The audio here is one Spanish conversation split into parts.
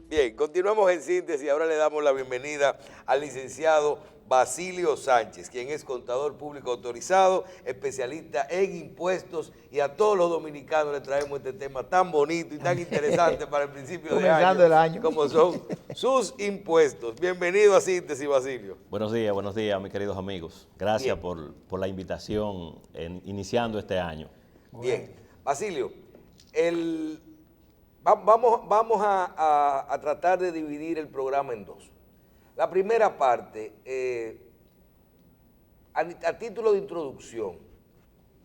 Bien, continuamos en síntesis. Ahora le damos la bienvenida al licenciado Basilio Sánchez, quien es contador público autorizado, especialista en impuestos, y a todos los dominicanos le traemos este tema tan bonito y tan interesante para el principio de año, como son sus impuestos. Bienvenido a Síntesis, Basilio. Buenos días, mis queridos amigos. Gracias por la invitación iniciando este año. Bien, Basilio, vamos a tratar de dividir el programa en dos. La primera parte, a título de introducción,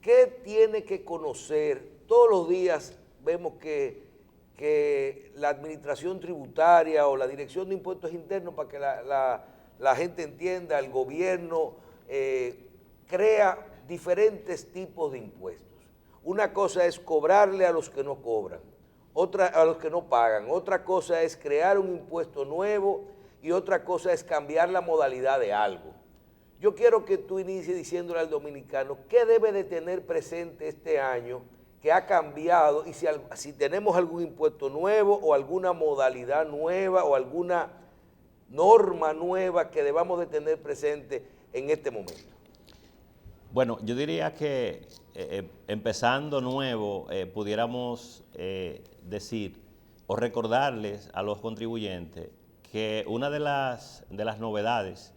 ¿qué tiene que conocer? Todos los días vemos que la administración tributaria o la Dirección de Impuestos Internos, para que la gente entienda, el gobierno crea diferentes tipos de impuestos. Una cosa es cobrarle a los que no cobran, otra a los que no pagan, otra cosa es crear un impuesto nuevo y otra cosa es cambiar la modalidad de algo. Yo quiero que tú inicies diciéndole al dominicano qué debe de tener presente este año que ha cambiado y si tenemos algún impuesto nuevo o alguna modalidad nueva o alguna norma nueva que debamos de tener presente en este momento. Bueno, yo diría que empezando nuevo, pudiéramos decir o recordarles a los contribuyentes que una de las novedades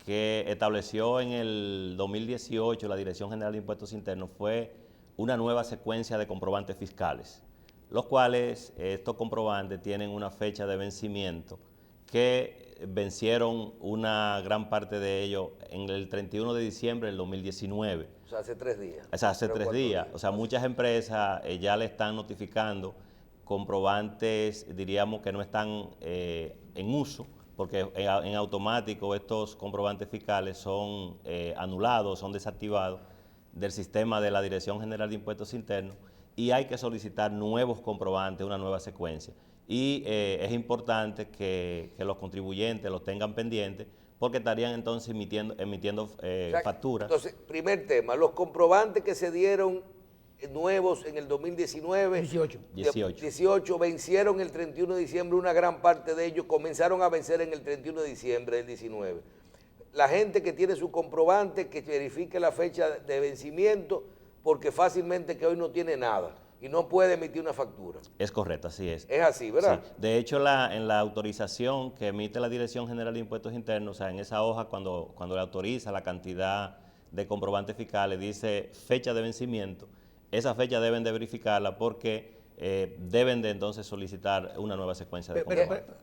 que estableció en el 2018 la Dirección General de Impuestos Internos fue una nueva secuencia de comprobantes fiscales, los cuales estos comprobantes tienen una fecha de vencimiento que vencieron una gran parte de ellos en el 31 de diciembre del 2019. O sea, hace 3 días. O sea, hace 3 días. O sea, muchas empresas ya le están notificando comprobantes, diríamos, que no están en uso, porque en automático estos comprobantes fiscales son anulados, son desactivados del sistema de la Dirección General de Impuestos Internos y hay que solicitar nuevos comprobantes, una nueva secuencia. Y es importante que los contribuyentes los tengan pendientes porque estarían entonces emitiendo facturas. Entonces, primer tema, los comprobantes que se dieron nuevos en el 2019, 18 vencieron el 31 de diciembre, una gran parte de ellos comenzaron a vencer en el 31 de diciembre del 19. La gente que tiene su comprobante, que verifique la fecha de vencimiento, porque fácilmente que hoy no tiene nada y no puede emitir una factura. Es correcto, así es. Es así, ¿verdad? Sí. De hecho, en la autorización que emite la Dirección General de Impuestos Internos, o sea, en esa hoja cuando le autoriza la cantidad de comprobantes fiscales, dice fecha de vencimiento. Esa fecha deben de verificarla porque deben de entonces solicitar una nueva secuencia de comprobantes.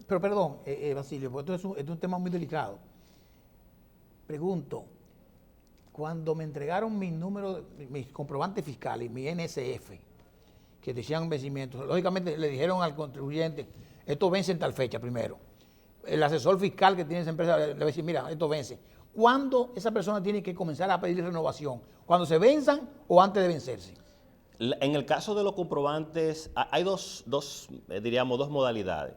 Pero perdón, Basilio, porque esto es un tema muy delicado. Pregunto, cuando me entregaron mis comprobantes fiscales, mi NSF, que decían vencimientos, lógicamente le dijeron al contribuyente, esto vence en tal fecha primero. El asesor fiscal que tiene esa empresa le va a decir, mira, esto vence. ¿Cuándo esa persona tiene que comenzar a pedir renovación? ¿Cuando se venzan o antes de vencerse? En el caso de los comprobantes, hay dos modalidades.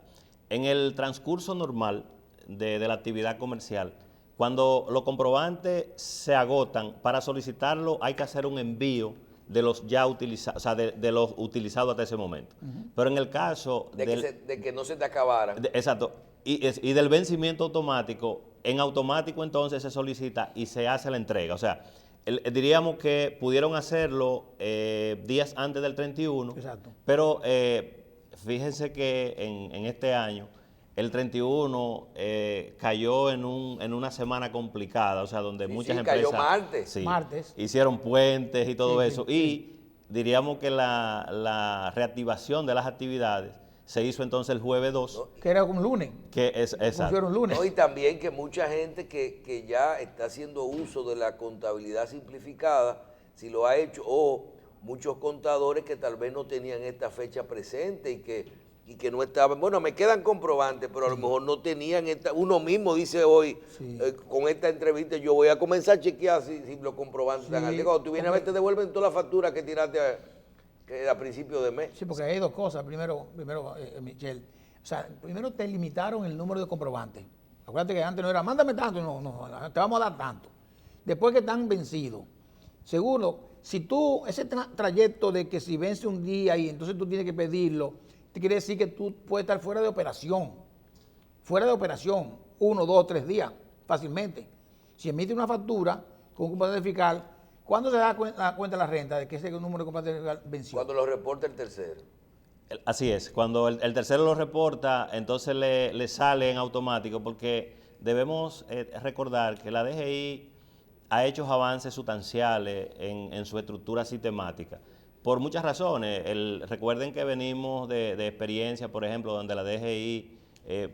En el transcurso normal de la actividad comercial, cuando los comprobantes se agotan, para solicitarlo hay que hacer un envío de los ya utilizados, o sea, de los utilizados hasta ese momento. Pero en el caso de que no se te acabaran. Exacto. Y del vencimiento automático, en automático entonces se solicita y se hace la entrega. O sea, diríamos que pudieron hacerlo días antes del 31, exacto. Pero fíjense que en este año el 31 cayó en una semana complicada, o sea, donde muchas empresas cayó martes. Sí, martes. Hicieron puentes y todo eso. Y diríamos que la reactivación de las actividades se hizo entonces el jueves 2. Que era un lunes. Exacto. Un lunes. No, y también que mucha gente que ya está haciendo uso de la contabilidad simplificada, si lo ha hecho, o muchos contadores que tal vez no tenían esta fecha presente y que no estaban, bueno, me quedan comprobantes, pero a lo mejor no tenían uno mismo dice hoy, con esta entrevista yo voy a comenzar a chequear si los comprobantes están al día. Cuando tú vienes a ver, te devuelven todas las facturas que tiraste a principio de mes. Sí, porque hay dos cosas. Primero, Michelle, o sea, primero te limitaron el número de comprobantes. Acuérdate que antes no era, mándame tanto, no, te vamos a dar tanto. Después que están vencidos. Segundo, si tú, ese trayecto de que si vence un día y entonces tú tienes que pedirlo, te quiere decir que tú puedes estar fuera de operación. Fuera de operación, 1, 2, 3 días, fácilmente. Si emite una factura con un comprobante fiscal, ¿cuándo se da cuenta la renta de que ese número de comprobante fiscal venció? Cuando lo reporta el tercero. Así es, cuando el tercero lo reporta, entonces le sale en automático, porque debemos recordar que la DGI ha hecho avances sustanciales en su estructura sistemática, por muchas razones. Recuerden que venimos de experiencia, por ejemplo, donde la DGI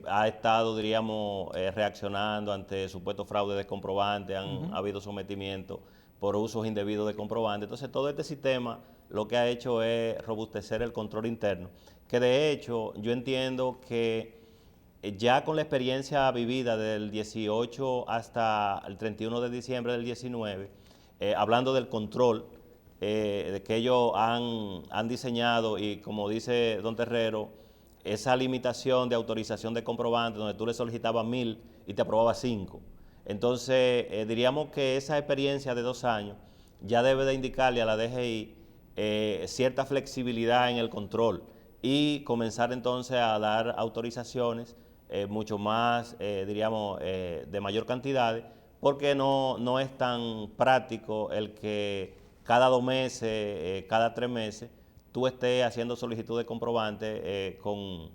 ha estado, diríamos, reaccionando ante supuestos fraudes de comprobante, ha habido sometimiento por usos indebidos de comprobante. Entonces, todo este sistema lo que ha hecho es robustecer el control interno, que de hecho yo entiendo que ya con la experiencia vivida del 18 hasta el 31 de diciembre del 19, hablando del control de que ellos han diseñado, y como dice don Terrero, esa limitación de autorización de comprobante donde tú le solicitabas 1000 y te aprobabas 5. Entonces, diríamos que esa experiencia de 2 años ya debe de indicarle a la DGI cierta flexibilidad en el control y comenzar entonces a dar autorizaciones mucho más, diríamos, de mayor cantidad, porque no es tan práctico el que cada 2 meses, cada 3 meses, tú estés haciendo solicitud de comprobante con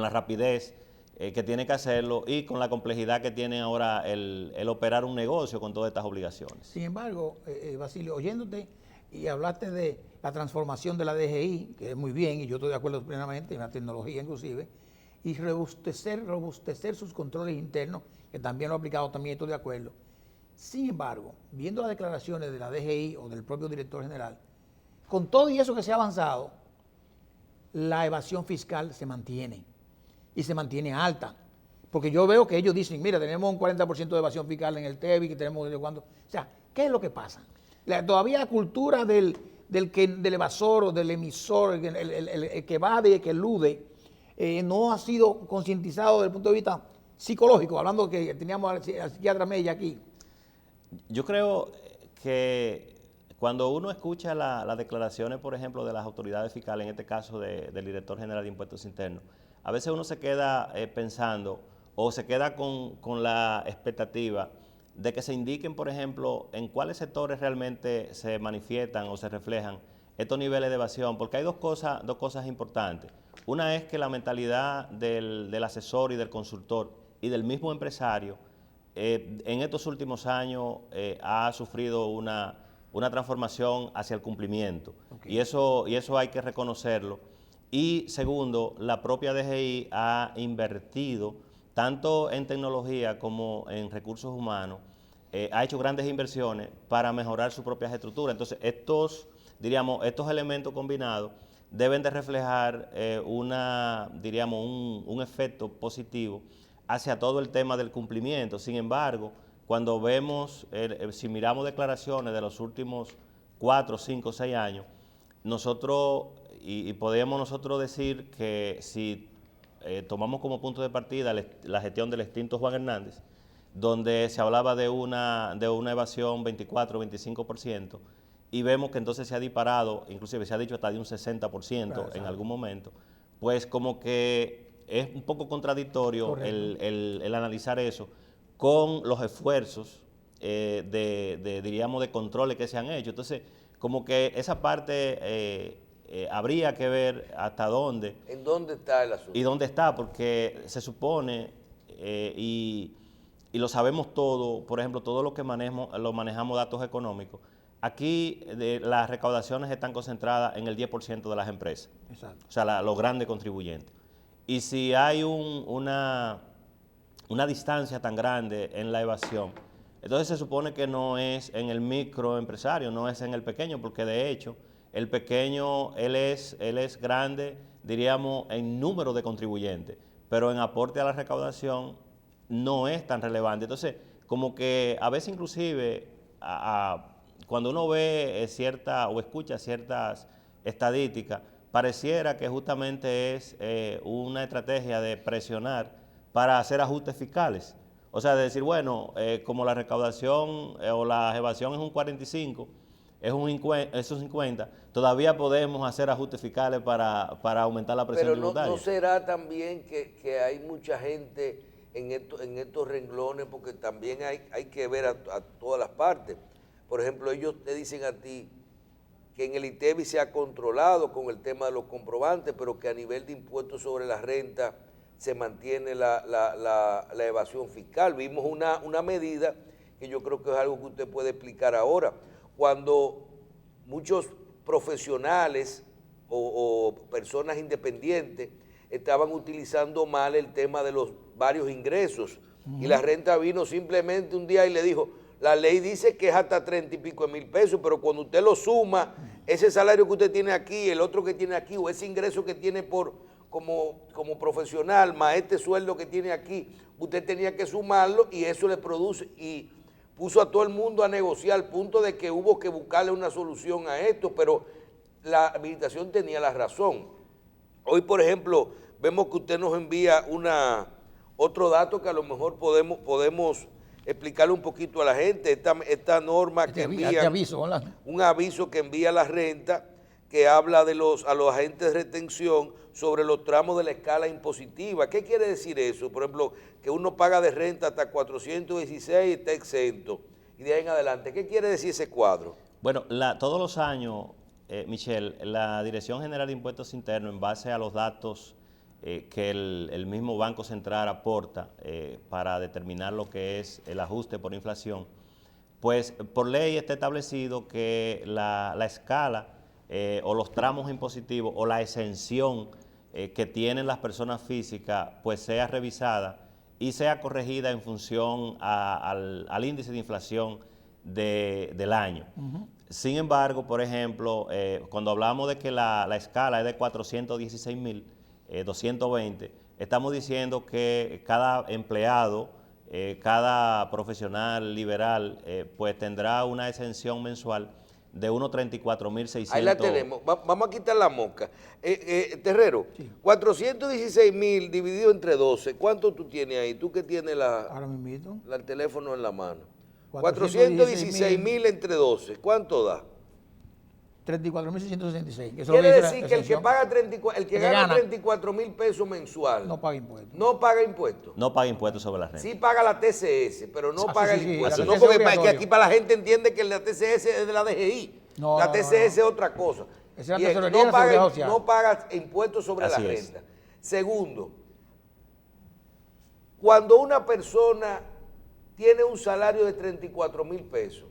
la rapidez que tiene que hacerlo y con la complejidad que tiene ahora el operar un negocio con todas estas obligaciones. Sin embargo, Basilio, oyéndote y hablaste de la transformación de la DGI, que es muy bien, y yo estoy de acuerdo plenamente, en la tecnología inclusive, y robustecer sus controles internos, que también lo ha aplicado, también estoy de acuerdo. Sin embargo, viendo las declaraciones de la DGI o del propio director general, con todo y eso que se ha avanzado, la evasión fiscal se mantiene, y se mantiene alta. Porque yo veo que ellos dicen, mira, tenemos un 40% de evasión fiscal en el TEBI, que tenemos desde cuándo. O sea, ¿qué es lo que pasa? Todavía la cultura del evasor o del emisor, el que evade y el que elude, no ha sido concientizado desde el punto de vista psicológico, hablando que teníamos al psiquiatra Mella aquí. Yo creo que cuando uno escucha las declaraciones, por ejemplo, de las autoridades fiscales, en este caso del director general de Impuestos Internos, a veces uno se queda pensando o se queda con la expectativa de que se indiquen, por ejemplo, en cuáles sectores realmente se manifiestan o se reflejan estos niveles de evasión, porque hay dos cosas importantes. Una es que la mentalidad del asesor y del consultor y del mismo empresario en estos últimos años ha sufrido una transformación hacia el cumplimiento. Okay. Y eso hay que reconocerlo. Y segundo, la propia DGI ha invertido tanto en tecnología como en recursos humanos, ha hecho grandes inversiones para mejorar sus propias estructuras. Entonces, estos elementos combinados deben de reflejar un efecto positivo hacia todo el tema del cumplimiento. Sin embargo, cuando vemos, si miramos declaraciones de los últimos 4, 5, 6 años, nosotros, y podemos nosotros decir que si tomamos como punto de partida la gestión del extinto Juan Hernández, donde se hablaba de una evasión 24-25%, y vemos que entonces se ha disparado, inclusive se ha dicho hasta de un 60% claro, en algún momento, pues como que es un poco contradictorio el analizar eso con los esfuerzos diríamos, de controles que se han hecho. Entonces, como que esa parte habría que ver hasta dónde. ¿En dónde está el asunto? Y dónde está, porque se supone, y lo sabemos todo, por ejemplo, todo lo que manejamos datos económicos, aquí las recaudaciones están concentradas en el 10% de las empresas. Exacto. O sea, los grandes contribuyentes. Y si hay una distancia tan grande en la evasión, entonces se supone que no es en el microempresario, no es en el pequeño, porque de hecho el pequeño, él es grande, diríamos, en número de contribuyentes, pero en aporte a la recaudación no es tan relevante. Entonces, como que a veces inclusive, cuando uno ve o escucha ciertas estadísticas, pareciera que justamente es una estrategia de presionar para hacer ajustes fiscales. O sea, de decir, bueno, como la recaudación o la evasión es un 45%, esos 50, todavía podemos hacer ajustes fiscales para aumentar la presión Pero tributaria. no será también que hay mucha gente en estos renglones, porque también hay que ver a todas las partes. Por ejemplo, ellos te dicen a ti que en el ITEVI se ha controlado con el tema de los comprobantes, pero que a nivel de impuestos sobre la renta se mantiene la evasión fiscal. Vimos una medida que yo creo que es algo que usted puede explicar ahora. Cuando muchos profesionales o personas independientes estaban utilizando mal el tema de los varios ingresos, y la renta vino simplemente un día y le dijo, la ley dice que es hasta 30 y pico de mil pesos, pero cuando usted lo suma, ese salario que usted tiene aquí, el otro que tiene aquí, o ese ingreso que tiene como profesional, más este sueldo que tiene aquí, usted tenía que sumarlo y eso le produce, y puso a todo el mundo a negociar, al punto de que hubo que buscarle una solución a esto, pero la administración tenía la razón. Hoy, por ejemplo, vemos que usted nos envía otro dato que a lo mejor podemos explicarle un poquito a la gente, esta norma que envía, un aviso que envía la renta, que habla a los agentes de retención sobre los tramos de la escala impositiva. ¿Qué quiere decir eso? Por ejemplo, que uno paga de renta hasta 416 y está exento, y de ahí en adelante. ¿Qué quiere decir ese cuadro? Bueno, todos los años, Michelle, la Dirección General de Impuestos Internos, en base a los datos que el mismo Banco Central aporta para determinar lo que es el ajuste por inflación, pues por ley está establecido que la escala o los tramos impositivos o la exención que tienen las personas físicas, pues sea revisada y sea corregida en función al índice de inflación del año. Sin embargo, por ejemplo, cuando hablamos de que la escala es de 416.220, estamos diciendo que cada empleado, cada profesional liberal, pues tendrá una exención mensual de unos 34.600. Ahí la tenemos. Vamos a quitar la mosca. Terrero, sí. 416.000 dividido entre 12, ¿cuánto tú tienes ahí? Tú que tienes ahora mismo el teléfono en la mano. 416.000 entre 12, ¿cuánto da? 34.666. Quiere decir que el que paga gana 34.000 pesos mensual no paga impuestos. No paga impuestos. No paga impuestos sobre la renta. Sí paga la TCS, pero no paga el impuesto. No, porque que aquí para la gente entiende que la TCS es de la DGI. La TCS es otra cosa. No paga impuestos sobre la renta. Segundo, cuando una persona tiene un salario de 34.000 pesos,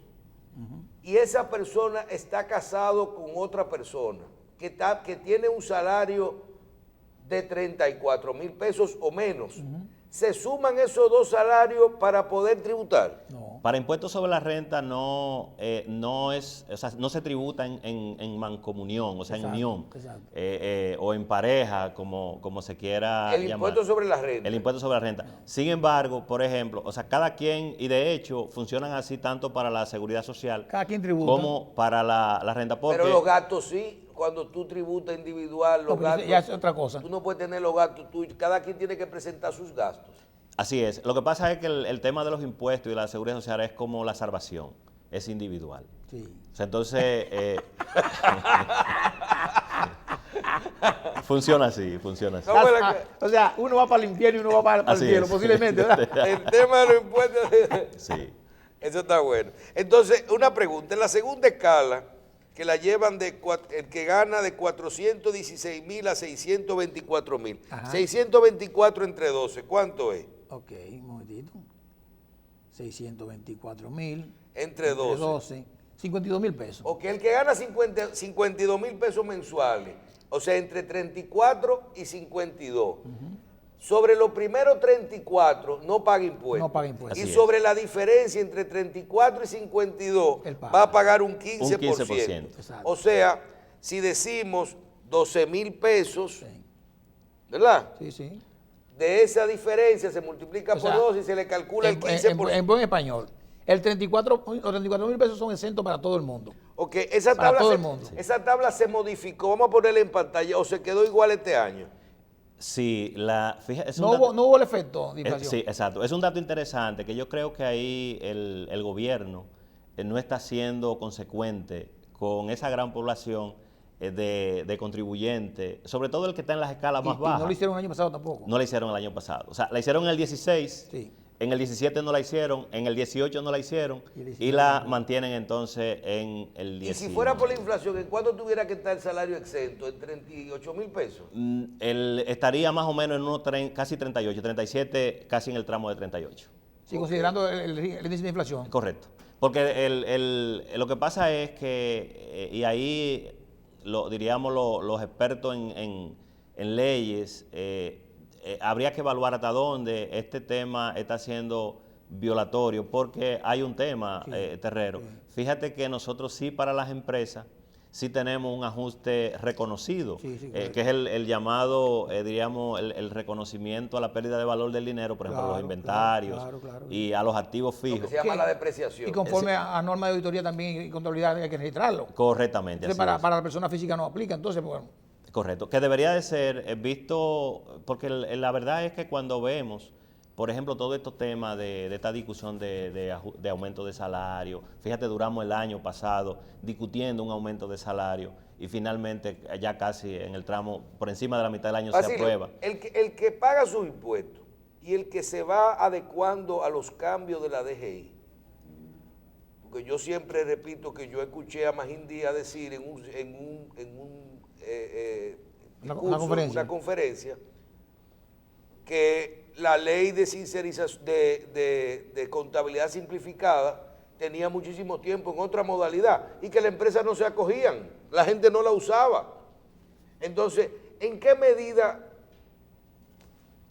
y esa persona está casado con otra persona que tiene un salario de 34.000 pesos o menos, ¿se suman esos dos salarios para poder tributar? No. Para impuestos sobre la renta no se tributa en mancomunión, o sea, en unión, o en pareja, como se quiera llamar. El impuesto sobre la renta. El impuesto sobre la renta. Sin embargo, por ejemplo, o sea, cada quien, y de hecho funcionan así tanto para la seguridad social cada quien tributa, como para la renta. Pero los gastos sí. Cuando tú tributas individual, los gastos, ya es otra cosa. Tú no puedes tener los gastos tuyos, cada quien tiene que presentar sus gastos. Así es. Lo que pasa es que el tema de los impuestos y la seguridad social es como la salvación, es individual. Sí. O sea, entonces, funciona así. O sea, uno va para el infierno y uno va para el cielo, posiblemente, ¿verdad? El tema de los impuestos. Sí. Eso está bueno. Entonces, una pregunta. En la segunda escala, que la llevan el que gana de 416.000 a 624.000. 624 entre 12, ¿cuánto es? Ok, un momentito. 624.000 entre 12. 52.000 pesos. Ok, el que gana 52.000 pesos mensuales, o sea, entre 34 y 52. Sobre los primeros 34 no paga impuestos. No paga impuestos. Y sobre la diferencia entre 34 y 52 va a pagar un 15%. 15%. O sea, si decimos 12.000 pesos, ¿verdad? Sí. De esa diferencia se multiplica por 2 y se le calcula el 15%. En buen español, los 34.000 pesos son exentos para todo el mundo. Ok, esa tabla se modificó, vamos a ponerla en pantalla, o se quedó igual este año. Sí, no hubo el efecto de inflación. Sí, exacto. Es un dato interesante que yo creo que ahí el gobierno no está siendo consecuente con esa gran población de contribuyentes, sobre todo el que está en las escalas más bajas. Y no lo hicieron el año pasado tampoco. No la hicieron el año pasado. O sea, la hicieron en el 16, Sí. en el 17 no la hicieron, en el 18 no la hicieron y la mantienen entonces en el 19. Y si fuera por la inflación, ¿en cuánto tuviera que estar el salario exento? ¿En 38,000 pesos? Estaría más o menos en unos casi 38, 37, casi en el tramo de 38. Sí, considerando el índice de inflación. Correcto. Porque lo que pasa es que, y ahí diríamos los expertos en leyes, habría que evaluar hasta dónde este tema está siendo violatorio, porque hay un tema, Terrero. Sí. Fíjate que nosotros sí para las empresas sí tenemos un ajuste reconocido, que es el llamado, diríamos, el reconocimiento a la pérdida de valor del dinero, por ejemplo, a los inventarios claro. y a los activos Lo fijos. que se llama la depreciación. Y conforme a normas de auditoría también y contabilidad hay que registrarlo. Correctamente. Entonces, para la persona física no aplica, entonces, bueno. Correcto, que debería de ser visto, porque la verdad es que cuando vemos, por ejemplo, todos estos temas de esta discusión de aumento de salario, fíjate, duramos el año pasado discutiendo un aumento de salario y finalmente ya casi en el tramo, por encima de la mitad del año Basilio, se aprueba. El que paga sus impuestos y el que se va adecuando a los cambios de la DGI, porque yo siempre repito que yo escuché a Magín Díaz decir en una conferencia, que la ley de sincerización de contabilidad simplificada tenía muchísimo tiempo en otra modalidad y que las empresas no se acogían, la gente no la usaba. Entonces, ¿en qué medida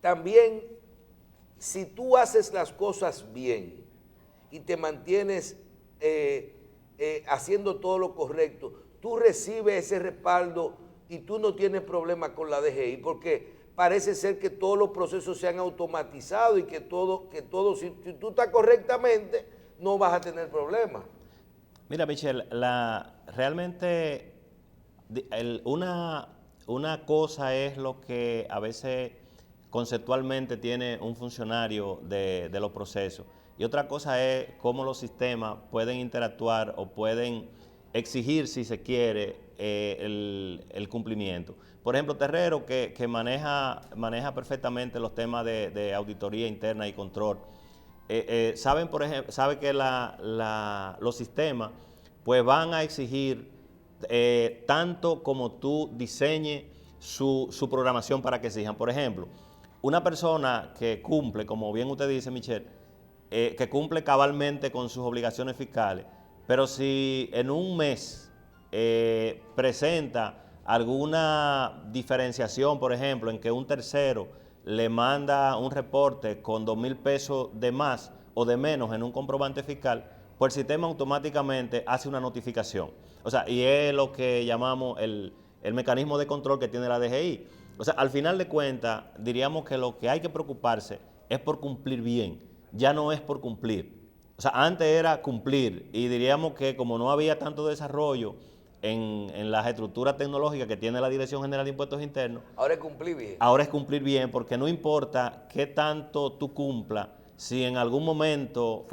también, si tú haces las cosas bien y te mantienes haciendo todo lo correcto, tú recibes ese respaldo y tú no tienes problemas con la DGI? Porque parece ser que todos los procesos se han automatizado y que todo si tú estás correctamente, no vas a tener problemas. Mira, Michelle, realmente una cosa es lo que a veces conceptualmente tiene un funcionario de los procesos y otra cosa es cómo los sistemas pueden interactuar o pueden exigir, si se quiere, el cumplimiento. Por ejemplo, Terrero, que maneja perfectamente los temas de auditoría interna y control, sabe que los sistemas pues van a exigir tanto como tú diseñes su programación para que exijan. Por ejemplo, una persona que cumple, como bien usted dice, Michelle, que cumple cabalmente con sus obligaciones fiscales, pero si en un mes presenta alguna diferenciación, por ejemplo, en que un tercero le manda un reporte con 2,000 pesos de más o de menos en un comprobante fiscal, pues el sistema automáticamente hace una notificación. O sea, y es lo que llamamos el mecanismo de control que tiene la DGI. O sea, al final de cuentas, diríamos que lo que hay que preocuparse es por cumplir bien, ya no es por cumplir. O sea, antes era cumplir y diríamos que como no había tanto desarrollo en las estructuras tecnológicas que tiene la Dirección General de Impuestos Internos. Ahora es cumplir bien. Ahora es cumplir bien, porque no importa qué tanto tú cumplas, si en algún momento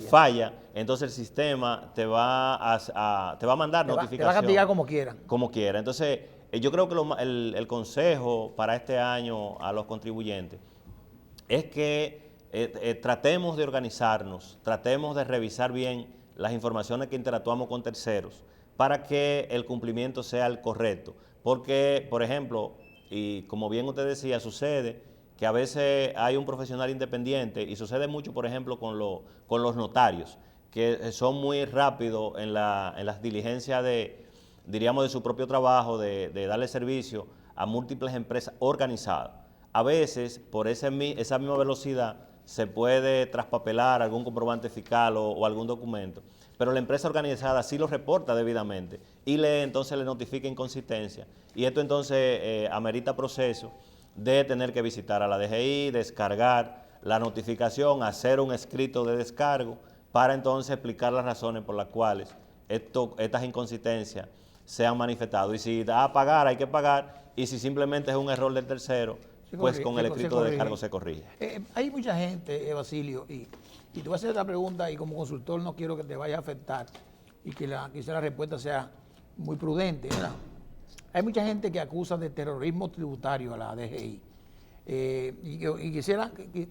falla, entonces el sistema te va a mandar notificación. Te va a castigar como quiera. Como quiera. Entonces, yo creo que el consejo para este año a los contribuyentes es que tratemos de organizarnos, tratemos de revisar bien las informaciones que interactuamos con terceros, para que el cumplimiento sea el correcto. Porque, por ejemplo, y como bien usted decía, sucede que a veces hay un profesional independiente y sucede mucho, por ejemplo, con los notarios, que son muy rápidos en las diligencias diríamos, de su propio trabajo, de darle servicio a múltiples empresas organizadas. A veces, por esa misma velocidad, se puede traspapelar algún comprobante fiscal o algún documento, pero la empresa organizada sí lo reporta debidamente y entonces le notifica inconsistencia. Y esto entonces amerita proceso de tener que visitar a la DGI, descargar la notificación, hacer un escrito de descargo para entonces explicar las razones por las cuales estas inconsistencias se han manifestado. Y si da a pagar, hay que pagar, y si simplemente es un error del tercero, pues con el escrito de descargo se corrige. Hay mucha gente, Basilio, y te voy a hacer esta pregunta y como consultor no quiero que te vaya a afectar, y que quizá la respuesta sea muy prudente, ¿verdad? Hay mucha gente que acusa de terrorismo tributario a la DGI.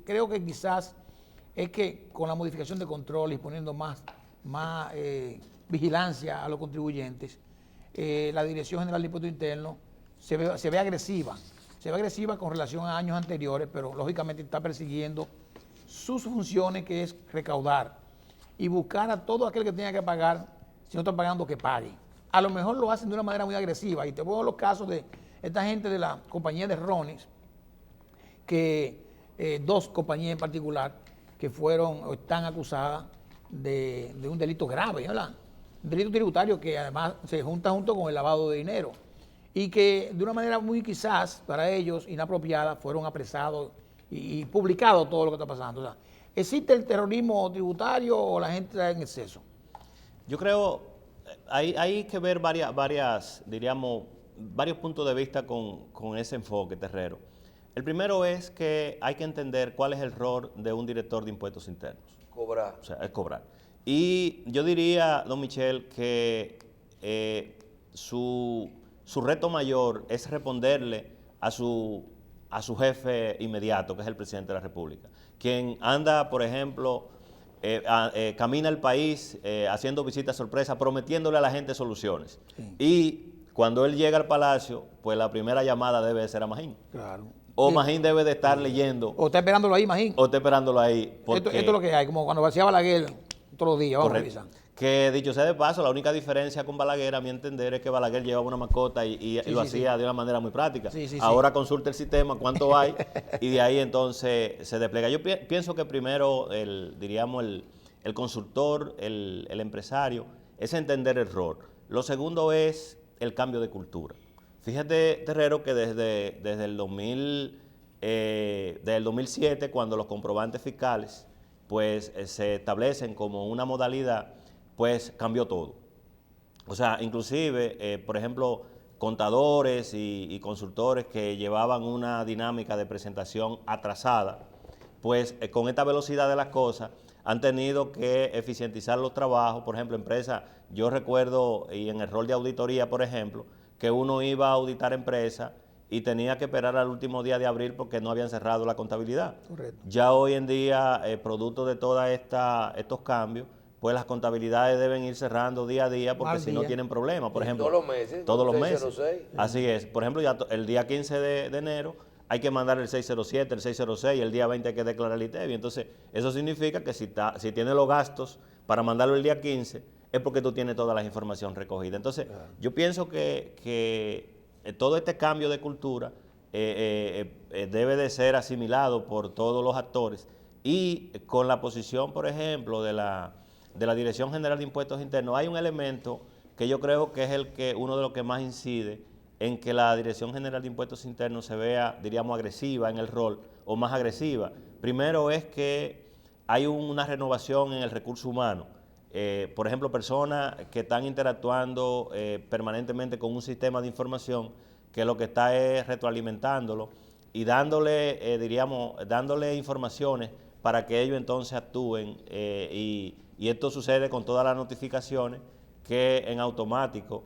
Creo que quizás es que con la modificación de controles y poniendo más vigilancia a los contribuyentes, la Dirección General de Impuestos Internos se ve agresiva. Se ve agresiva con relación a años anteriores, pero lógicamente está persiguiendo sus funciones, que es recaudar y buscar a todo aquel que tenga que pagar, si no está pagando, que pague. A lo mejor lo hacen de una manera muy agresiva, y te pongo los casos de esta gente de la compañía de Rones, que dos compañías en particular que fueron o están acusadas de un delito grave, ¿verdad? Un delito tributario que además se junta junto con el lavado de dinero, y que de una manera muy quizás para ellos inapropiada fueron apresados y publicado todo lo que está pasando. O sea, ¿existe el terrorismo tributario o la gente está en exceso? Yo creo, hay que ver diríamos, varios puntos de vista con ese enfoque, Terrero. El primero es que hay que entender cuál es el rol de un director de impuestos internos. Cobrar. O sea, es cobrar. Y yo diría, don Michel, que su reto mayor es responderle a su jefe inmediato, que es el presidente de la República, quien anda, por ejemplo, camina el país haciendo visitas sorpresa, prometiéndole a la gente soluciones. Sí. Y cuando él llega al palacio, pues la primera llamada debe ser a Magín. Claro. O sí. Magín debe de estar leyendo. O está esperándolo ahí, Magín. O está esperándolo ahí. Esto es lo que hay, como cuando hacía Balaguer todos los días, vamos a revisar. Que dicho sea de paso, la única diferencia con Balaguer, a mi entender, es que Balaguer llevaba una mascota y lo hacía de una manera muy práctica. Ahora consulta el sistema, cuánto hay, y de ahí entonces se despliega. Yo pienso que primero, el consultor, el empresario, es entender el rol. Lo segundo es el cambio de cultura. Fíjate, Terrero, que desde el 2007, cuando los comprobantes fiscales pues se establecen como una modalidad, pues cambió todo. O sea, inclusive, por ejemplo, contadores y consultores que llevaban una dinámica de presentación atrasada, pues con esta velocidad de las cosas han tenido que eficientizar los trabajos. Por ejemplo, empresas, yo recuerdo, y en el rol de auditoría, por ejemplo, que uno iba a auditar empresas y tenía que esperar al último día de abril porque no habían cerrado la contabilidad. Correcto. Ya hoy en día, producto de todos estos cambios, pues las contabilidades deben ir cerrando día a día porque si no tienen problemas. Por ejemplo, todos los meses. Todos los meses. 606. Así es. Por ejemplo, ya el día 15 de enero hay que mandar el 607, el 606, el día 20 hay que declarar el ITEBI. Entonces, eso significa que si tienes los gastos para mandarlo el día 15, es porque tú tienes toda la información recogida. Entonces, yo pienso que todo este cambio de cultura debe de ser asimilado por todos los actores, y con la posición, por ejemplo, de la Dirección General de Impuestos Internos, hay un elemento que yo creo que es uno de los que más incide en que la Dirección General de Impuestos Internos se vea, diríamos, agresiva en el rol, o más agresiva. Primero es que hay una renovación en el recurso humano. Por ejemplo, personas que están interactuando permanentemente con un sistema de información que lo que está es retroalimentándolo y dándole, dándole informaciones para que ellos entonces actúen, y esto sucede con todas las notificaciones que en automático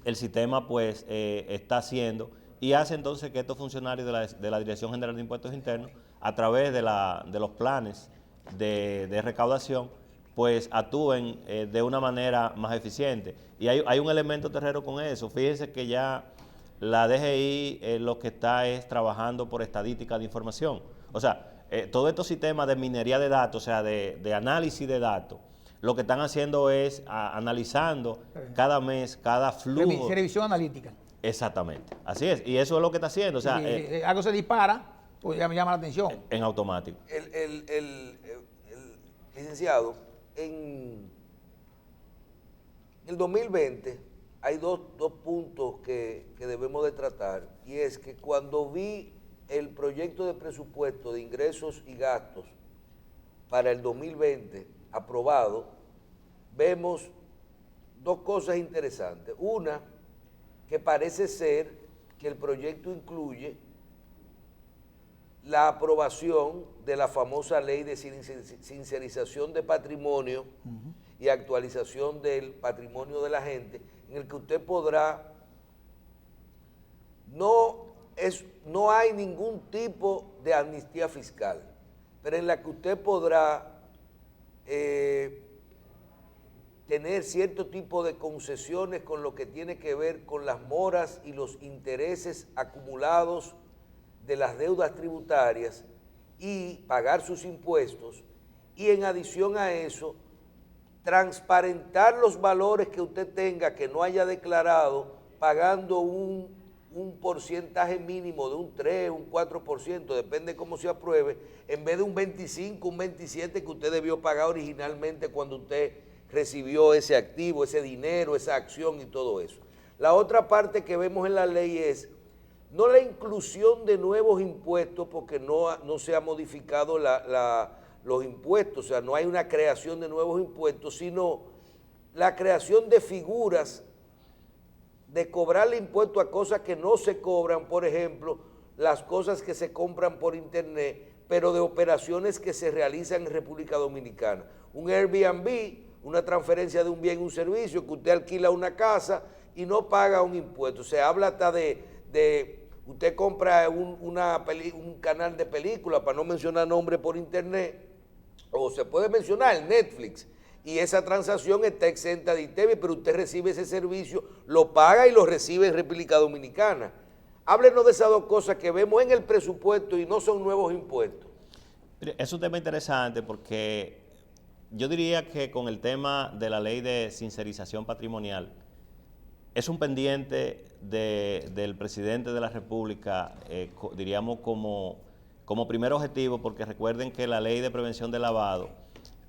el sistema pues está haciendo, y hace entonces que estos funcionarios de la Dirección General de Impuestos Internos, a través de los planes de recaudación, pues actúen de una manera más eficiente. Y hay un elemento, Terrero, con eso. Fíjense que ya la DGI lo que está es trabajando por estadística de información. O sea, todos estos sistemas de minería de datos, o sea, de análisis de datos, lo que están haciendo es analizando cada mes, cada flujo. Revisión analítica. Exactamente, así es. Y eso es lo que está haciendo. O sea, algo se dispara, pues ya me llama la atención. En automático. El licenciado, en el 2020 hay dos puntos que debemos de tratar, y es que cuando vi el proyecto de presupuesto de ingresos y gastos para el 2020 aprobado, vemos dos cosas interesantes. Una, que parece ser que el proyecto incluye la aprobación de la famosa ley de sincerización de patrimonio y actualización del patrimonio de la gente, en el que usted podrá, no hay ningún tipo de amnistía fiscal, pero en la que usted podrá tener cierto tipo de concesiones con lo que tiene que ver con las moras y los intereses acumulados de las deudas tributarias y pagar sus impuestos, y en adición a eso, transparentar los valores que usted tenga que no haya declarado, pagando un porcentaje mínimo de un 3, un 4%, depende cómo se apruebe, en vez de un 25, un 27% que usted debió pagar originalmente cuando usted recibió ese activo, ese dinero, esa acción y todo eso. La otra parte que vemos en la ley es no la inclusión de nuevos impuestos, porque no se ha modificado los impuestos, o sea, no hay una creación de nuevos impuestos, sino la creación de figuras de cobrarle impuestos a cosas que no se cobran, por ejemplo, las cosas que se compran por internet, pero de operaciones que se realizan en República Dominicana. Un Airbnb, una transferencia de un bien, un servicio, que usted alquila una casa y no paga un impuesto. Se habla hasta de usted compra un canal de película, para no mencionar nombre, por internet, o se puede mencionar el Netflix, y esa transacción está exenta de ITEVI, pero usted recibe ese servicio, lo paga y lo recibe en República Dominicana. Háblenos de esas dos cosas que vemos en el presupuesto y no son nuevos impuestos. Es un tema interesante porque yo diría que con el tema de la ley de sincerización patrimonial, es un pendiente del presidente de la República, diríamos como primer objetivo, porque recuerden que la ley de prevención del lavado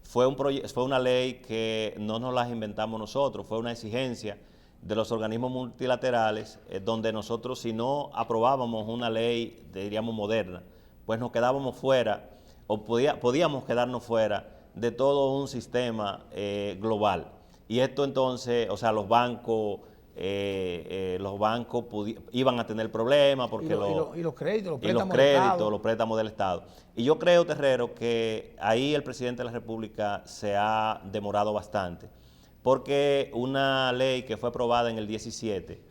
fue una ley que no nos la inventamos nosotros, fue una exigencia de los organismos multilaterales, donde nosotros, si no aprobábamos una ley, diríamos, moderna, pues nos quedábamos fuera, o podíamos quedarnos fuera de todo un sistema global. Y esto entonces, o sea, los bancos iban a tener problemas porque los créditos, los préstamos del Estado. Y yo creo, Terrero, que ahí el presidente de la República se ha demorado bastante, porque una ley que fue aprobada en el 17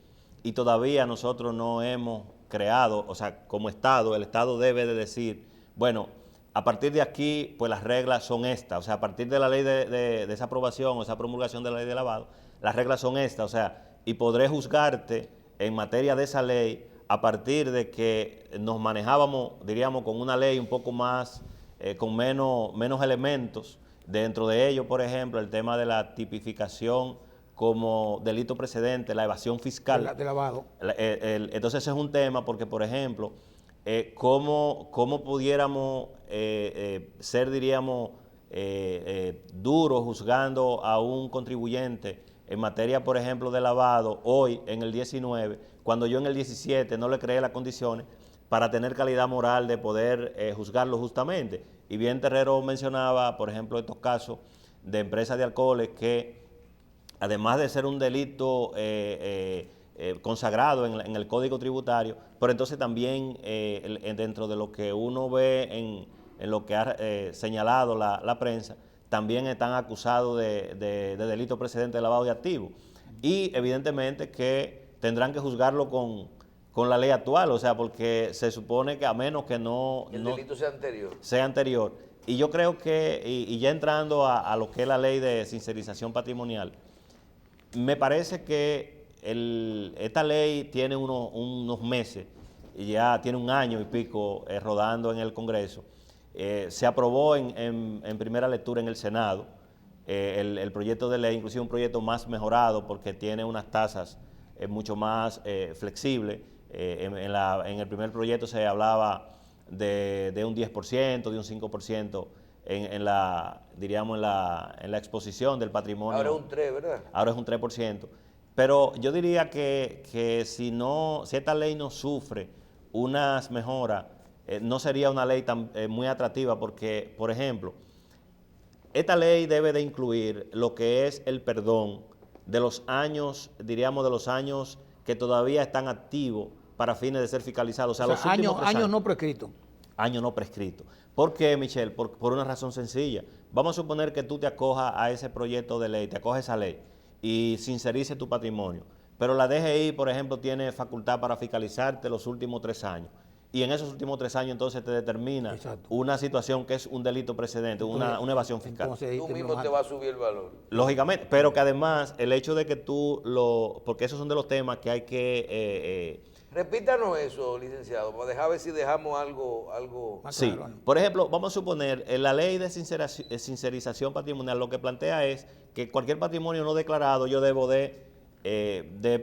y todavía nosotros no hemos creado, o sea, como Estado, el Estado debe de decir, bueno, a partir de aquí, pues las reglas son estas, o sea, a partir de la ley de esa aprobación o esa promulgación de la ley de lavado, las reglas son estas, o sea, y podré juzgarte en materia de esa ley a partir de que nos manejábamos, diríamos, con una ley un poco más, con menos elementos. Dentro de ello, por ejemplo, el tema de la tipificación como delito precedente, la evasión fiscal. De lavado. Entonces ese es un tema porque, por ejemplo, cómo pudiéramos ser, diríamos, duros juzgando a un contribuyente en materia, por ejemplo, de lavado, hoy en el 19, cuando yo en el 17 no le creé las condiciones para tener calidad moral de poder juzgarlo justamente. Y bien Terrero mencionaba, por ejemplo, estos casos de empresas de alcoholes que, además de ser un delito consagrado en el Código Tributario, pero entonces también dentro de lo que uno ve en lo que ha señalado la prensa, también están acusados de delito precedente de lavado de activos. Y evidentemente que tendrán que juzgarlo con la ley actual, o sea, porque se supone que a menos que el delito sea anterior. Sea anterior. Y yo creo que, y ya entrando a lo que es la ley de sincerización patrimonial, me parece que esta ley tiene unos meses, y ya tiene un año y pico rodando en el Congreso. Se aprobó en primera lectura en el Senado el proyecto de ley, inclusive un proyecto más mejorado porque tiene unas tasas mucho más flexibles. En el primer proyecto se hablaba de un 10%, de un 5% diríamos, en la exposición del patrimonio. Ahora es un 3%, ¿verdad? Ahora es un 3%. Pero yo diría que si esta ley no sufre unas mejoras, no sería una ley muy atractiva porque, por ejemplo, esta ley debe de incluir lo que es el perdón de los años, diríamos, de los años que todavía están activos para fines de ser fiscalizados. O sea, los últimos 3 años. Años no prescritos. Años no prescritos. ¿Por qué, Michelle? Por una razón sencilla. vamos a suponer que tú te acojas a ese proyecto de ley, te acoges a esa ley y sincerices tu patrimonio. Pero la DGI, por ejemplo, tiene facultad para fiscalizarte los últimos 3 años. Y en esos últimos 3 años entonces te determina una situación que es un delito precedente, una evasión fiscal. Entonces, Tú mismo te va a subir el valor. Lógicamente, pero que además el hecho de que tú porque esos son de los temas que hay que... Repítanos eso, licenciado, para dejar ver si dejamos algo. Sí, claro, ¿no? por ejemplo, vamos a suponer, la ley de sincerización patrimonial lo que plantea es que cualquier patrimonio no declarado yo debo de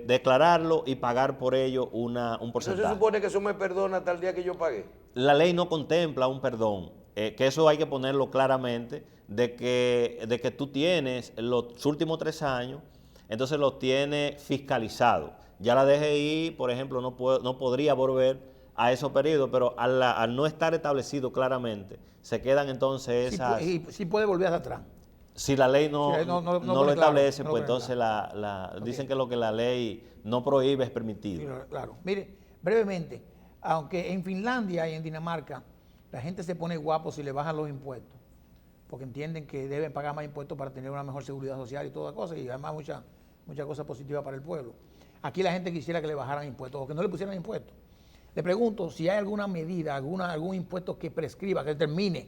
declararlo y pagar por ello un ¿Eso porcentaje. se supone que eso me perdona hasta el día que yo pagué? La ley no contempla un perdón, que eso hay que ponerlo claramente, de que tú tienes los últimos 3 años, entonces los tienes fiscalizados. Ya la DGI, por ejemplo, no podría volver a esos periodos, pero al no estar establecido claramente, se quedan entonces esas... Sí puede volver hacia atrás. Si la ley no lo establece, claro, pues entonces dicen que lo que la ley no prohíbe es permitido. Sí, claro. Mire, brevemente, aunque en Finlandia y en Dinamarca la gente se pone guapo si le bajan los impuestos, porque entienden que deben pagar más impuestos para tener una mejor seguridad social y toda cosa, y además muchas cosas positivas para el pueblo. Aquí la gente quisiera que le bajaran impuestos o que no le pusieran impuestos. Le pregunto si hay alguna medida, algún impuesto que prescriba, que determine,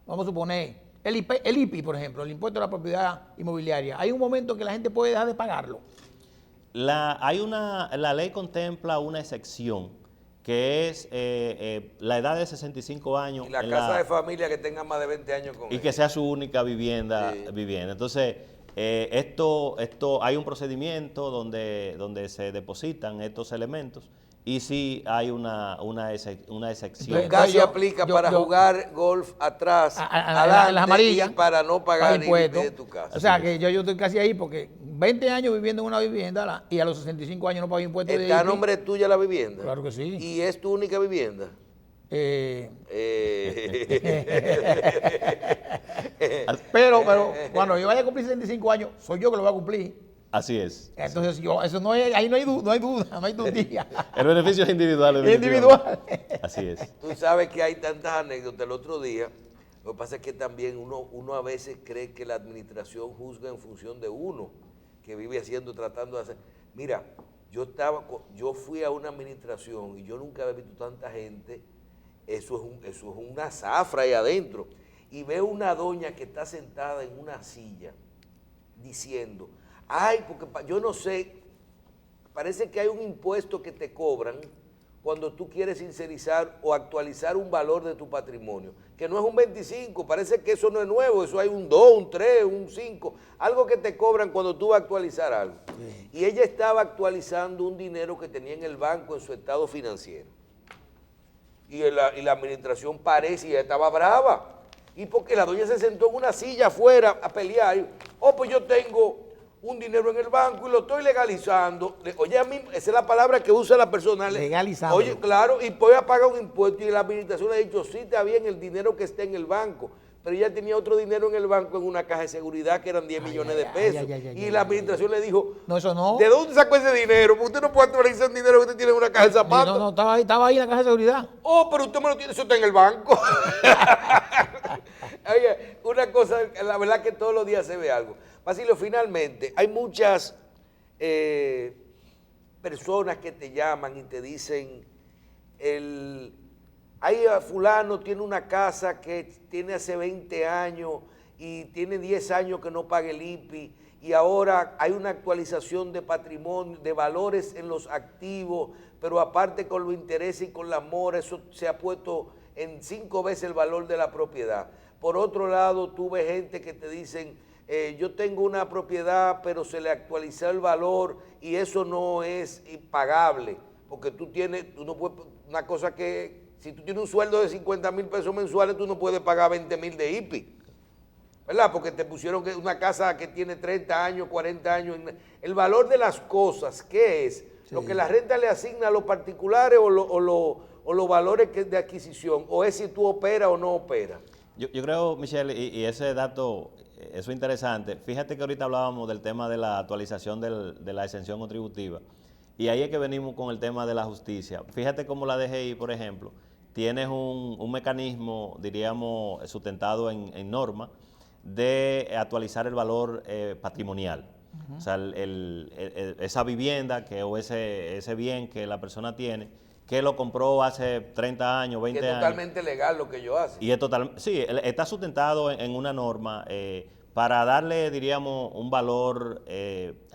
vamos a suponer, el IPI, por ejemplo, el impuesto a la propiedad inmobiliaria. Hay un momento que la gente puede dejar de pagarlo. La ley contempla una excepción, que es la edad de 65 años. Y la casa de familia que tenga más de 20 años con y que sea su única vivienda. Entonces, hay un procedimiento donde se depositan estos elementos y sí hay una excepción. Casi aplica para jugar golf atrás, a las amarillas, y para no pagar el impuesto de tu casa. O sea, que yo estoy casi ahí porque 20 años viviendo en una vivienda y a los 65 años no pago impuestos de IPI. ¿Está a nombre tuya la vivienda? Claro que sí. ¿Y es tu única vivienda? Pero cuando yo vaya a cumplir 65 años, soy yo que lo voy a cumplir. Así es. Entonces, eso no hay, ahí no hay duda, no hay dudilla. El beneficio es individual. Individual. Así es. Tú sabes que hay tantas anécdotas. El otro día, lo que pasa es que también uno a veces cree que la administración juzga en función de uno, que vive tratando de hacer. Mira, yo fui a una administración y yo nunca había visto tanta gente. Eso es una zafra ahí adentro. Y veo una doña que está sentada en una silla diciendo, ay, porque yo no sé, parece que hay un impuesto que te cobran cuando tú quieres sincerizar o actualizar un valor de tu patrimonio, que no es un 25, parece que eso no es nuevo, eso hay un 2, un 3, un 5, algo que te cobran cuando tú vas a actualizar algo. Sí. Y ella estaba actualizando un dinero que tenía en el banco en su estado financiero. Y la administración parece, y ella estaba brava. Y porque la doña se sentó en una silla afuera a pelear. Y, pues yo tengo un dinero en el banco y lo estoy legalizando. Oye, a mí, esa es la palabra que usa la persona. Legalizando. Oye, claro, y voy a pagar un impuesto. Y la administración le ha dicho, sí, está bien el dinero que está en el banco. Pero ella tenía otro dinero en el banco en una caja de seguridad que eran 10 millones de pesos. Y la administración le dijo, no, eso no. ¿De dónde sacó ese dinero? Porque usted no puede actualizar un dinero que usted tiene en una caja de zapatos. No, estaba ahí en la caja de seguridad. Oh, pero usted me lo tiene, eso está en el banco. Oye, una cosa, la verdad que todos los días se ve algo. Basilio, finalmente, hay muchas personas que te llaman y te dicen, fulano tiene una casa que tiene hace 20 años y tiene 10 años que no paga el IPI y ahora hay una actualización de patrimonio, de valores en los activos, pero aparte con los intereses y con la mora, eso se ha puesto en 5 veces el valor de la propiedad. Por otro lado, tuve gente que te dicen, yo tengo una propiedad, pero se le actualizó el valor y eso no es impagable, porque tú no puedes, una cosa que, si tú tienes un sueldo de 50,000 pesos mensuales, tú no puedes pagar 20,000 de IPI, ¿verdad? Porque te pusieron una casa que tiene 30 años, 40 años. El valor de las cosas, ¿qué es? Sí. Lo que la renta le asigna a los particulares o los valores de adquisición, o es si tú operas o no operas. Yo creo, Michelle, y ese dato, eso es interesante. Fíjate que ahorita hablábamos del tema de la actualización de la exención contributiva. Y ahí es que venimos con el tema de la justicia. Fíjate cómo la DGI, por ejemplo, tienes un mecanismo, diríamos, sustentado en norma, de actualizar el valor patrimonial. O sea, esa vivienda o ese bien que la persona tiene, que lo compró hace 30 años, 20 Que es años. totalmente legal lo que ellos hacen. Y es sí, está sustentado en una norma para darle, diríamos, un valor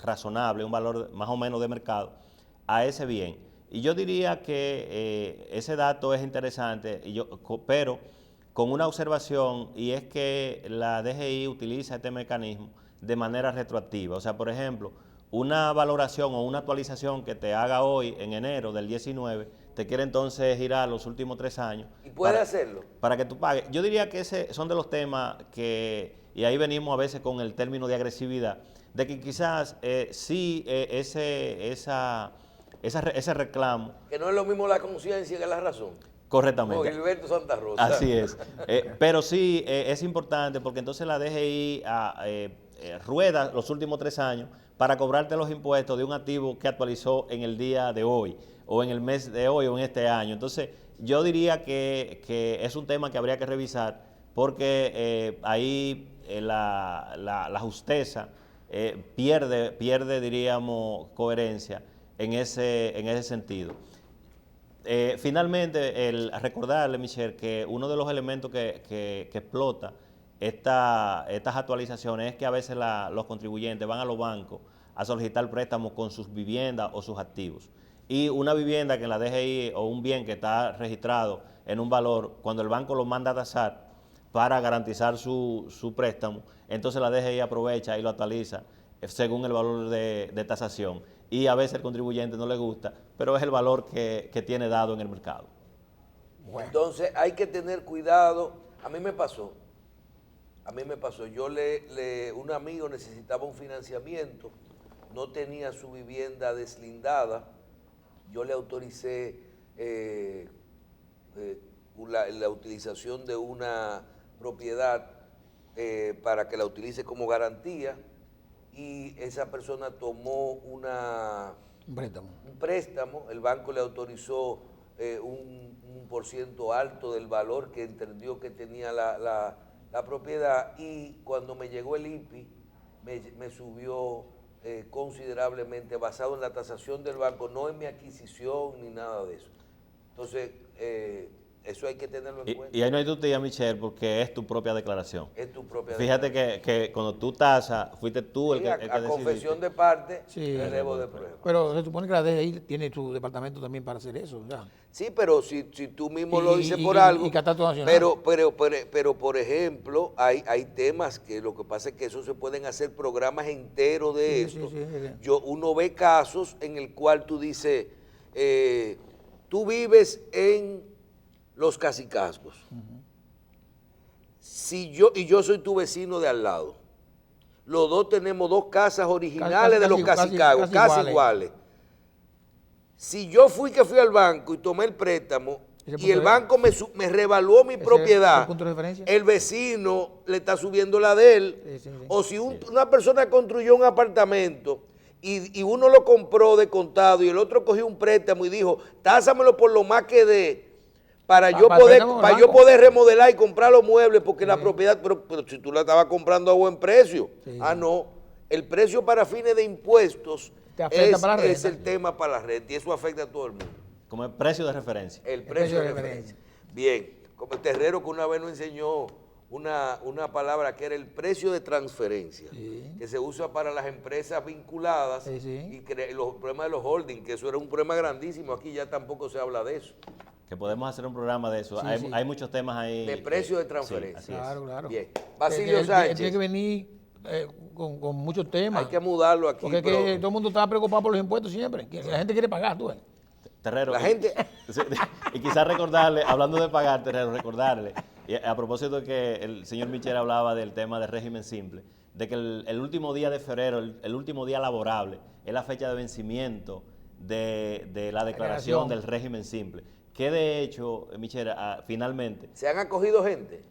razonable, un valor más o menos de mercado a ese bien. Y yo diría que ese dato es interesante, pero con una observación, y es que la DGI utiliza este mecanismo de manera retroactiva. O sea, por ejemplo, una valoración o una actualización que te haga hoy, en enero del 19, te quiere entonces girar los últimos 3 años. ¿Y puede hacerlo? Para que tú pagues. Yo diría que ese son de los temas que, y ahí venimos a veces con el término de agresividad, de que quizás sí ese reclamo. Que no es lo mismo la conciencia que la razón. Correctamente. Con Gilberto Santa Rosa. Así es. Pero sí es importante porque entonces la DGI rueda los últimos 3 años para cobrarte los impuestos de un activo que actualizó en el día de hoy, o en el mes de hoy, o en este año. Entonces, yo diría que es un tema que habría que revisar porque ahí la justeza pierde, diríamos, coherencia en ese sentido. Finalmente, recordarle, Michelle, que uno de los elementos que explota estas actualizaciones es que a veces los contribuyentes van a los bancos a solicitar préstamos con sus viviendas o sus activos. Y una vivienda que en la DGI o un bien que está registrado en un valor, cuando el banco lo manda a tasar para garantizar su préstamo, entonces la DGI aprovecha y lo actualiza según el valor de tasación. Y a veces el contribuyente no le gusta, pero es el valor que tiene dado en el mercado. Bueno. Entonces hay que tener cuidado. A mí me pasó. Un amigo necesitaba un financiamiento, no tenía su vivienda deslindada. Yo le autoricé la utilización de una propiedad para que la utilice como garantía, y esa persona tomó un préstamo. El banco le autorizó un % alto del valor que entendió que tenía la propiedad, y cuando me llegó el IPI me subió considerablemente, basado en la tasación del banco, no en mi adquisición ni nada de eso. Entonces, eso hay que tenerlo en cuenta. Y ahí no hay dudilla, Michelle, porque es tu propia declaración. Es tu propia Fíjate declaración. que cuando tú tasas, fuiste tú el que a confesión de parte, sí, relevo de prueba. Pero se supone que la DGI tiene su departamento también para hacer eso, ¿verdad? Sí, pero si tú mismo lo dices por algo. Y catastro nacional. Pero, por ejemplo, hay temas que lo que pasa es que eso se pueden hacer programas enteros de esto. Sí. Uno ve casos en el cual tú dices, tú vives en Los Cacicascos. Yo soy tu vecino de al lado. Los dos tenemos 2 casas originales de Los Cacicascos, casi iguales. Si yo fui al banco y tomé el préstamo y el banco me revaluó mi propiedad, el vecino le está subiendo la de él. Sí. O si una persona construyó un apartamento y uno lo compró de contado y el otro cogió un préstamo y dijo, tásamelo por lo más que dé, para yo poder remodelar y comprar los muebles, porque la propiedad, pero si tú la estabas comprando a buen precio. No, el precio para fines de impuestos es el tema para la renta, y eso afecta a todo el mundo. Como el precio de referencia. El precio de referencia. Bien, como el Terrero que una vez nos enseñó una palabra que era el precio de transferencia, que se usa para las empresas vinculadas y los problemas de los holdings, que eso era un problema grandísimo. Aquí ya tampoco se habla de eso. Que podemos hacer un programa de eso. Hay muchos temas ahí. De precio de transferencia. Claro. Bien. Basilio Sánchez. Tiene que venir con muchos temas. Hay que mudarlo aquí. Porque que todo el mundo está preocupado por los impuestos siempre. Que la gente quiere pagar, tú ves. Terrero. La gente. Y quizás recordarle, hablando de pagar, Terrero, recordarle, y a propósito de que el señor Michel hablaba del tema del régimen simple, de que el último día de febrero, el último día laborable, es la fecha de vencimiento de la declaración del régimen simple. Que de hecho, Michel, finalmente... ¿Se han acogido gente?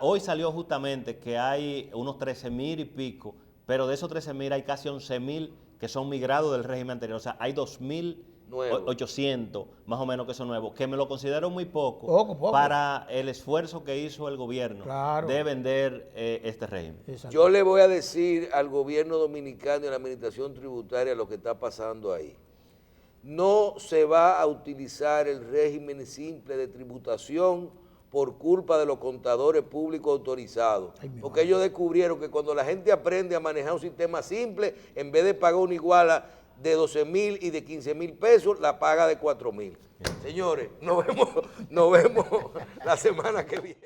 Hoy salió justamente que hay unos 13,000 y pico, pero de esos 13,000 hay casi 11,000 que son migrados del régimen anterior. O sea, hay 2,000 Nuevo. 800, más o menos que son nuevos, que me lo considero muy poco, Poco. para el esfuerzo que hizo el gobierno Claro. de vender este régimen. Exacto. Yo le voy a decir al gobierno dominicano y a la administración tributaria lo que está pasando ahí. No se va a utilizar el régimen simple de tributación por culpa de los contadores públicos autorizados. Porque ellos descubrieron que cuando la gente aprende a manejar un sistema simple, en vez de pagar una iguala de 12,000 y de 15,000 pesos, la paga de 4,000. Señores, nos vemos la semana que viene.